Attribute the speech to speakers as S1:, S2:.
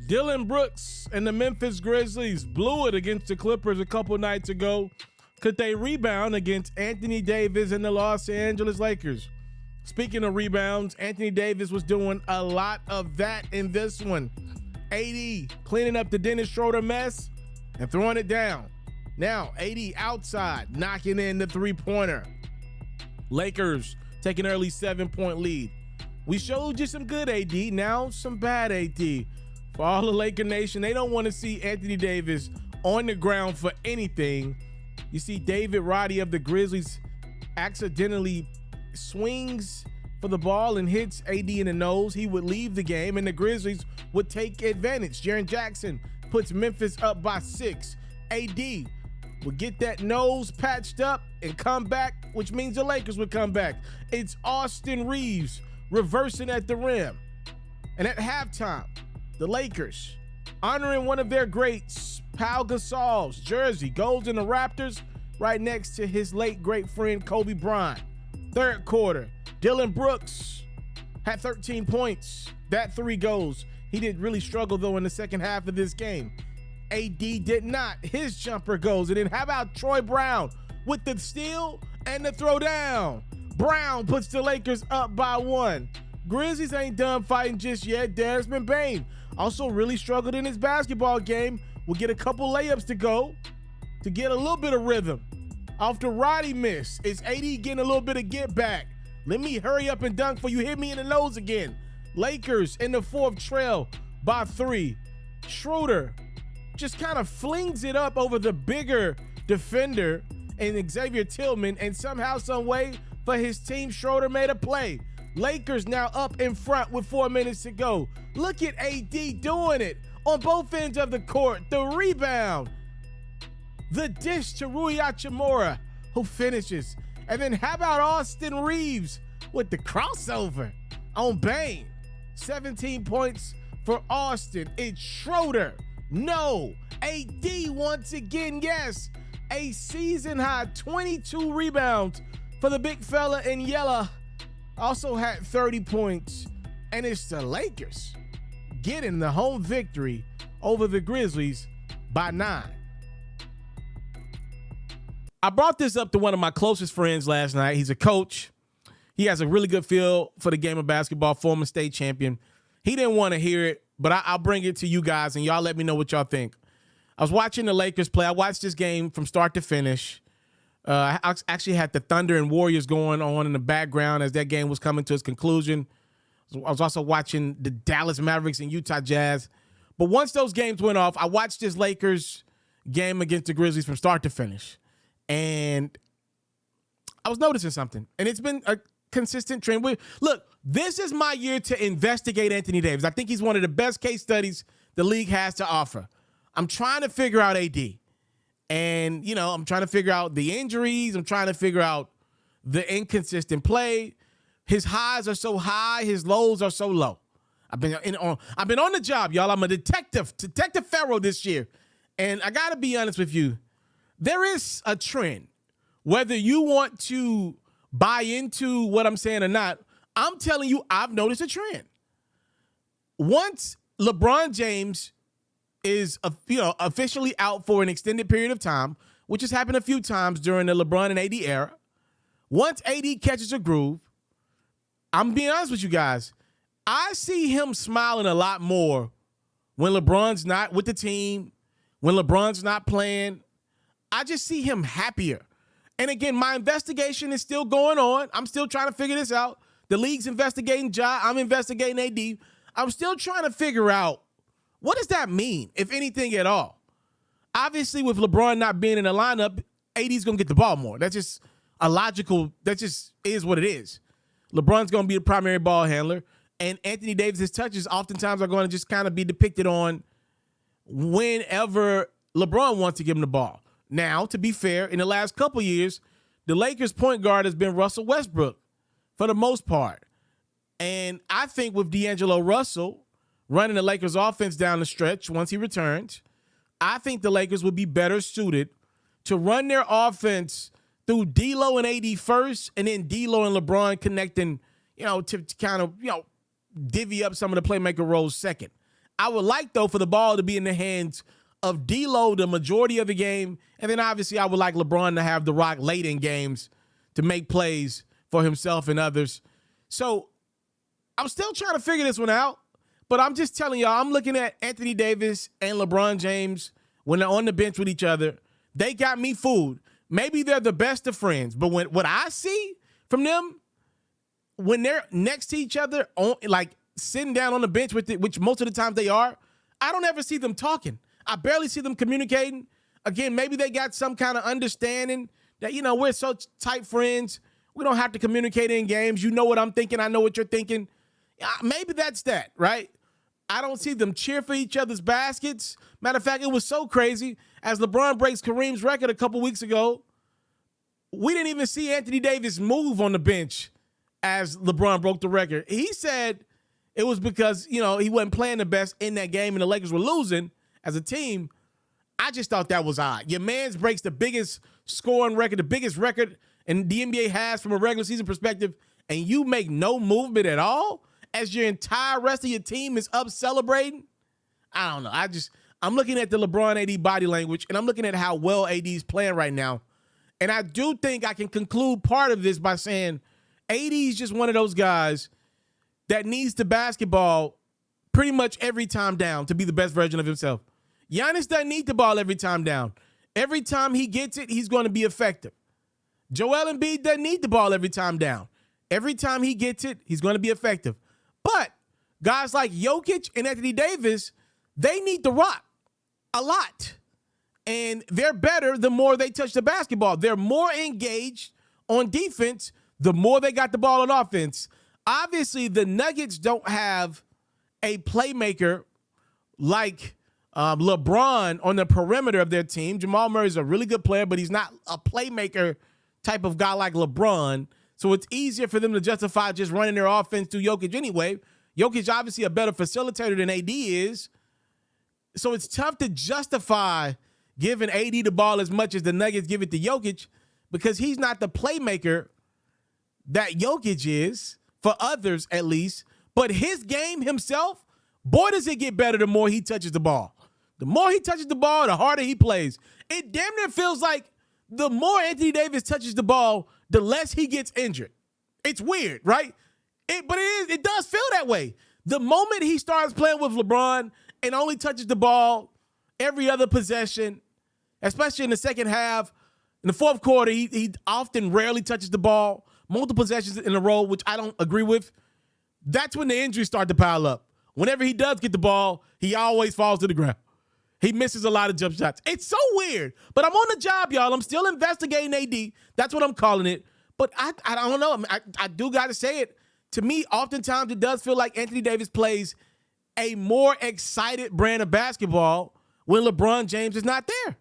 S1: Dillon Brooks and the Memphis Grizzlies blew it against the Clippers a couple nights ago. Could they rebound against Anthony Davis and the Los Angeles Lakers? Speaking of rebounds, Anthony Davis was doing a lot of that in this one. AD cleaning up the Dennis Schroeder mess and throwing it down. Now, AD outside, knocking in the three-pointer. Lakers take an early 7-point lead. We showed you some good AD, now some bad AD. For all the Laker Nation, they don't want to see Anthony Davis on the ground for anything. You see David Roddy of the Grizzlies accidentally swings for the ball and hits AD in the nose. He would leave the game, and the Grizzlies would take advantage. Jaren Jackson puts Memphis up by 6. AD would get that nose patched up and come back, which means the Lakers would come back. It's Austin Reeves reversing at the rim. And at halftime, the Lakers, honoring one of their greats, Pau Gasol's jersey, goes in the Raptors right next to his late great friend Kobe Bryant. Third quarter, Dillon Brooks had 13 points. That 3 goes. He did really struggle, though, in the second half of this game. AD did not. His jumper goes. And then how about Troy Brown with the steal and the throw down? Brown puts the Lakers up by 1. Grizzlies ain't done fighting just yet. Desmond Bane also really struggled in his basketball game. Will get a couple layups to go to get a little bit of rhythm. After Roddy miss, is AD getting a little bit of get back? Let me hurry up and dunk for you. Hit me in the nose again. Lakers in the fourth trail by 3. Schroeder just kind of flings it up over the bigger defender and Xavier Tillman, and somehow, some way, for his team, Schroeder made a play. Lakers now up in front with 4 minutes to go. Look at AD doing it on both ends of the court. The rebound. The dish to Rui Hachimura, who finishes. And then how about Austin Reeves with the crossover on Bane? 17 points for Austin. It's Schroeder. No. AD once again, yes. A season high 22 rebounds for the big fella in yellow. Also had 30 points. And it's the Lakers getting the home victory over the Grizzlies by 9. I brought this up to one of my closest friends last night. He's a coach. He has a really good feel for the game of basketball, former state champion. He didn't want to hear it, but I'll bring it to you guys, and y'all let me know what y'all think. I was watching the Lakers play. I watched this game from start to finish. I actually had the Thunder and Warriors going on in the background as that game was coming to its conclusion. I was also watching the Dallas Mavericks and Utah Jazz. But once those games went off, I watched this Lakers game against the Grizzlies from start to finish. And I was noticing something. And it's been a consistent trend. Look, this is my year to investigate Anthony Davis. I think he's one of the best case studies the league has to offer. I'm trying to figure out AD. And, I'm trying to figure out the injuries. I'm trying to figure out the inconsistent play. His highs are so high. His lows are so low. I've been on the job, y'all. I'm a Detective FERRO this year. And I got to be honest with you. There is a trend. Whether you want to buy into what I'm saying or not, I'm telling you, I've noticed a trend. Once LeBron James is officially out for an extended period of time, which has happened a few times during the LeBron and AD era, once AD catches a groove, I'm being honest with you guys, I see him smiling a lot more when LeBron's not with the team, when LeBron's not playing. I just see him happier. And again, my investigation is still going on. I'm still trying to figure this out. The league's investigating Ja. I'm investigating AD. I'm still trying to figure out, what does that mean, if anything at all? Obviously, with LeBron not being in the lineup, AD's going to get the ball more. That's just that just is what it is. LeBron's going to be the primary ball handler. And Anthony Davis's touches oftentimes are going to just kind of be depicted on whenever LeBron wants to give him the ball. Now, to be fair, in the last couple years, the Lakers' point guard has been Russell Westbrook for the most part. And I think with D'Angelo Russell running the Lakers' offense down the stretch once he returns, I think the Lakers would be better suited to run their offense through D'Lo and AD first, and then D'Lo and LeBron connecting, to kind of, divvy up some of the playmaker roles second. I would like, though, for the ball to be in the hands of D'Lo the majority of the game. And then obviously I would like LeBron to have the rock late in games to make plays for himself and others. So I'm still trying to figure this one out, but I'm just telling y'all, I'm looking at Anthony Davis and LeBron James when they're on the bench with each other. They got me fooled. Maybe they're the best of friends, but what I see from them when they're next to each other, like sitting down on the bench with it, which most of the times they are, I don't ever see them talking. I barely see them communicating. Again, maybe they got some kind of understanding that, you know, we're so tight friends. We don't have to communicate in games. You know what I'm thinking. I know what you're thinking. Maybe that's that, right? I don't see them cheer for each other's baskets. Matter of fact, it was so crazy. As LeBron breaks Kareem's record a couple weeks ago, we didn't even see Anthony Davis move on the bench as LeBron broke the record. He said it was because, you know, he wasn't playing the best in that game and the Lakers were losing as a team. I just thought that was odd. Your man's breaks the biggest scoring record, the biggest record and the NBA has from a regular season perspective, and you make no movement at all as your entire rest of your team is up celebrating? I don't know. I'm looking at the LeBron AD body language, and I'm looking at how well AD is playing right now. And I do think I can conclude part of this by saying AD is just one of those guys that needs the basketball pretty much every time down to be the best version of himself. Giannis doesn't need the ball every time down. Every time he gets it, he's going to be effective. Joel Embiid doesn't need the ball every time down. Every time he gets it, he's going to be effective. But guys like Jokic and Anthony Davis, they need the rock a lot. And they're better the more they touch the basketball. They're more engaged on defense the more they got the ball on offense. Obviously, the Nuggets don't have a playmaker like LeBron on the perimeter of their team. Jamal Murray is a really good player, but he's not a playmaker type of guy like LeBron. So it's easier for them to justify just running their offense through Jokic anyway. Jokic obviously a better facilitator than AD is. So it's tough to justify giving AD the ball as much as the Nuggets give it to Jokic because he's not the playmaker that Jokic is, for others at least. But his game himself, boy, does it get better the more he touches the ball. The more he touches the ball, the harder he plays. It damn near feels like the more Anthony Davis touches the ball, the less he gets injured. It's weird, right? It does feel that way. The moment he starts playing with LeBron and only touches the ball every other possession, especially in the second half, in the fourth quarter, he often rarely touches the ball, multiple possessions in a row, which I don't agree with. That's when the injuries start to pile up. Whenever he does get the ball, he always falls to the ground. He misses a lot of jump shots. It's so weird. But I'm on the job, y'all. I'm still investigating AD. That's what I'm calling it. But I don't know. I do got to say it. To me, oftentimes it does feel like Anthony Davis plays a more excited brand of basketball when LeBron James is not there.